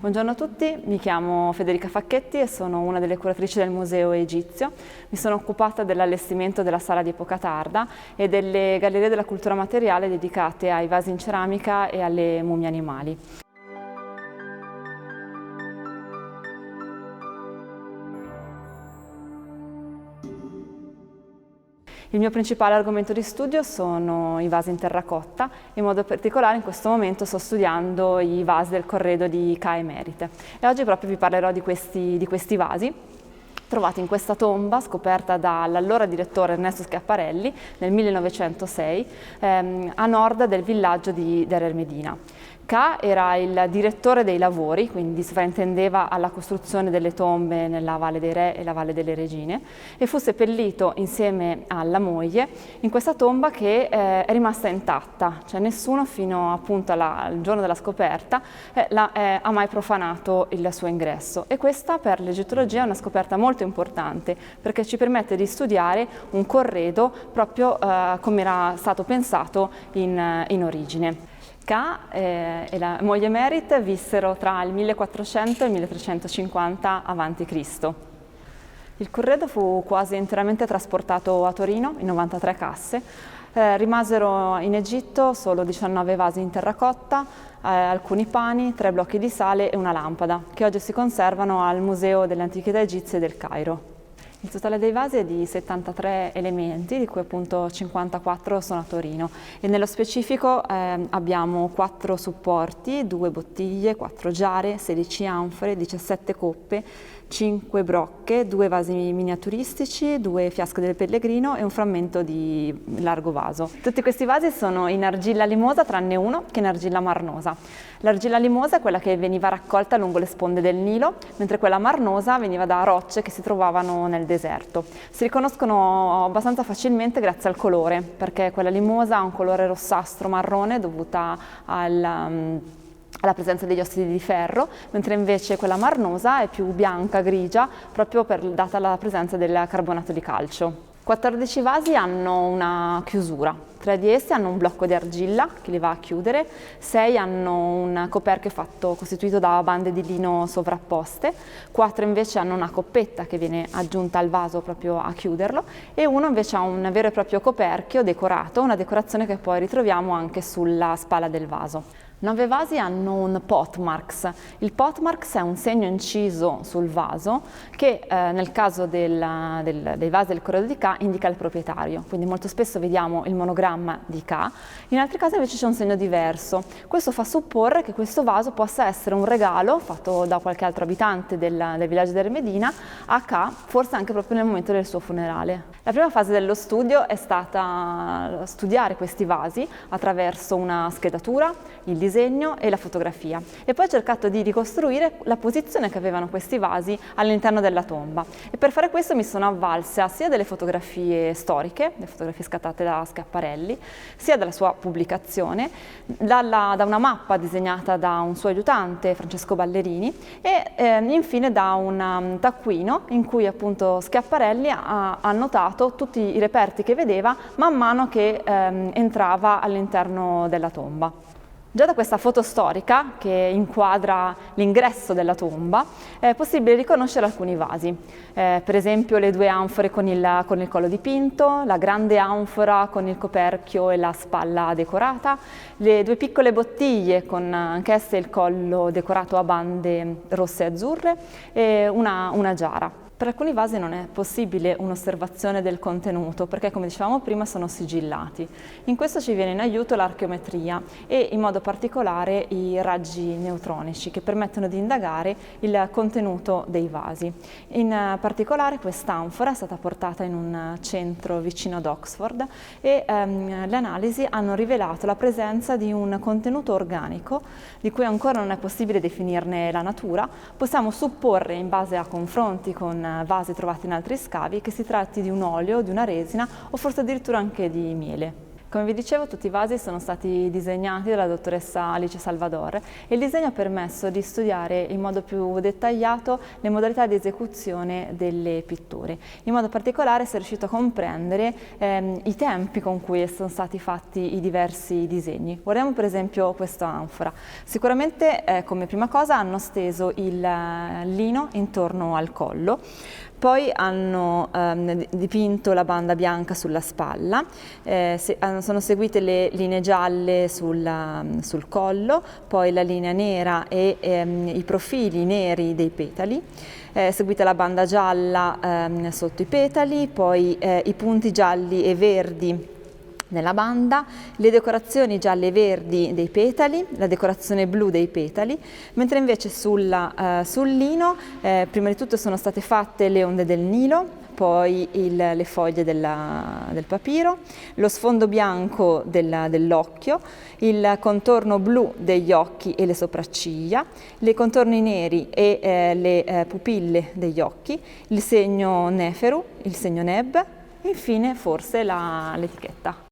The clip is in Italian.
Buongiorno a tutti, mi chiamo Federica Facchetti e sono una delle curatrici del Museo Egizio. Mi sono occupata dell'allestimento della sala di epoca tarda e delle gallerie della cultura materiale dedicate ai vasi in ceramica e alle mummie animali. Il mio principale argomento di studio sono i vasi in terracotta, in modo particolare in questo momento sto studiando i vasi del corredo di Ca Emerite e oggi proprio vi parlerò di questi vasi trovati in questa tomba scoperta dall'allora direttore Ernesto Schiaparelli nel 1906 a nord del villaggio di Der el Medina. Ca era il direttore dei lavori, quindi sovrintendeva alla costruzione delle tombe nella Valle dei Re e la Valle delle Regine e fu seppellito insieme alla moglie in questa tomba che è rimasta intatta, cioè nessuno fino appunto al giorno della scoperta ha mai profanato il suo ingresso, e questa per l'egittologia è una scoperta molto importante perché ci permette di studiare un corredo proprio come era stato pensato in origine. Ca e la moglie Merit vissero tra il 1400 e il 1350 a.C. Il corredo fu quasi interamente trasportato a Torino in 93 casse. Rimasero in Egitto solo 19 vasi in terracotta, alcuni pani, 3 blocchi di sale e una lampada, che oggi si conservano al Museo delle Antichità Egizie del Cairo. Il totale dei vasi è di 73 elementi, di cui appunto 54 sono a Torino, e nello specifico abbiamo 4 supporti, 2 bottiglie, 4 giare, 16 anfore, 17 coppe, 5 brocche, 2 vasi miniaturistici, 2 fiasche del pellegrino e un frammento di largo vaso. Tutti questi vasi sono in argilla limosa tranne uno che è in argilla marnosa. L'argilla limosa è quella che veniva raccolta lungo le sponde del Nilo, mentre quella marnosa veniva da rocce che si trovavano nel deserto. Si riconoscono abbastanza facilmente grazie al colore, perché quella limosa ha un colore rossastro marrone dovuta alla presenza degli ossidi di ferro, mentre invece quella marnosa è più bianca, grigia, proprio data la presenza del carbonato di calcio. 14 vasi hanno una chiusura, 3 di essi hanno un blocco di argilla che li va a chiudere, 6 hanno un coperchio costituito da bande di lino sovrapposte, 4 invece hanno una coppetta che viene aggiunta al vaso proprio a chiuderlo, e uno invece ha un vero e proprio coperchio decorato, una decorazione che poi ritroviamo anche sulla spalla del vaso. 9 vasi hanno un potmarks. Il potmarks è un segno inciso sul vaso che nel caso dei vasi del corredo di Ca indica il proprietario, quindi molto spesso vediamo il monogramma di Ca, in altri casi invece c'è un segno diverso. Questo fa supporre che questo vaso possa essere un regalo fatto da qualche altro abitante del villaggio del Medina a Ca, forse anche proprio nel momento del suo funerale. La prima fase dello studio è stata studiare questi vasi attraverso una schedatura, il disegno e la fotografia, e poi ho cercato di ricostruire la posizione che avevano questi vasi all'interno della tomba, e per fare questo mi sono avvalsa sia delle fotografie storiche, le fotografie scattate da Schiaparelli, sia dalla sua pubblicazione, da una mappa disegnata da un suo aiutante Francesco Ballerini e infine da un taccuino in cui appunto Schiaparelli ha annotato tutti i reperti che vedeva man mano che entrava all'interno della tomba. Già da questa foto storica, che inquadra l'ingresso della tomba, è possibile riconoscere alcuni vasi, per esempio le 2 anfore con il collo dipinto, la grande anfora con il coperchio e la spalla decorata, le 2 piccole bottiglie con anch'esse il collo decorato a bande rosse e azzurre e una giara. Per alcuni vasi non è possibile un'osservazione del contenuto perché, come dicevamo prima, sono sigillati. In questo ci viene in aiuto l'archeometria e in modo particolare i raggi neutronici che permettono di indagare il contenuto dei vasi. In particolare quest'anfora è stata portata in un centro vicino ad Oxford e le analisi hanno rivelato la presenza di un contenuto organico di cui ancora non è possibile definirne la natura. Possiamo supporre, in base a confronti con vasi trovati in altri scavi, che si tratti di un olio, di una resina o forse addirittura anche di miele. Come vi dicevo, tutti i vasi sono stati disegnati dalla dottoressa Alice Salvador e il disegno ha permesso di studiare in modo più dettagliato le modalità di esecuzione delle pitture. In modo particolare si è riuscito a comprendere i tempi con cui sono stati fatti i diversi disegni. Guardiamo per esempio questa anfora. Sicuramente come prima cosa hanno steso il lino intorno al collo, poi hanno dipinto la banda bianca sulla spalla, sono seguite le linee gialle sul collo, poi la linea nera e i profili neri dei petali, seguita la banda gialla sotto i petali, poi i punti gialli e verdi nella banda, le decorazioni gialle e verdi dei petali, la decorazione blu dei petali, mentre invece sul lino prima di tutto sono state fatte le onde del Nilo, poi le foglie del papiro, lo sfondo bianco dell'occhio, il contorno blu degli occhi e le sopracciglia, i contorni neri e le pupille degli occhi, il segno Neferu, il segno Neb e infine forse l'etichetta.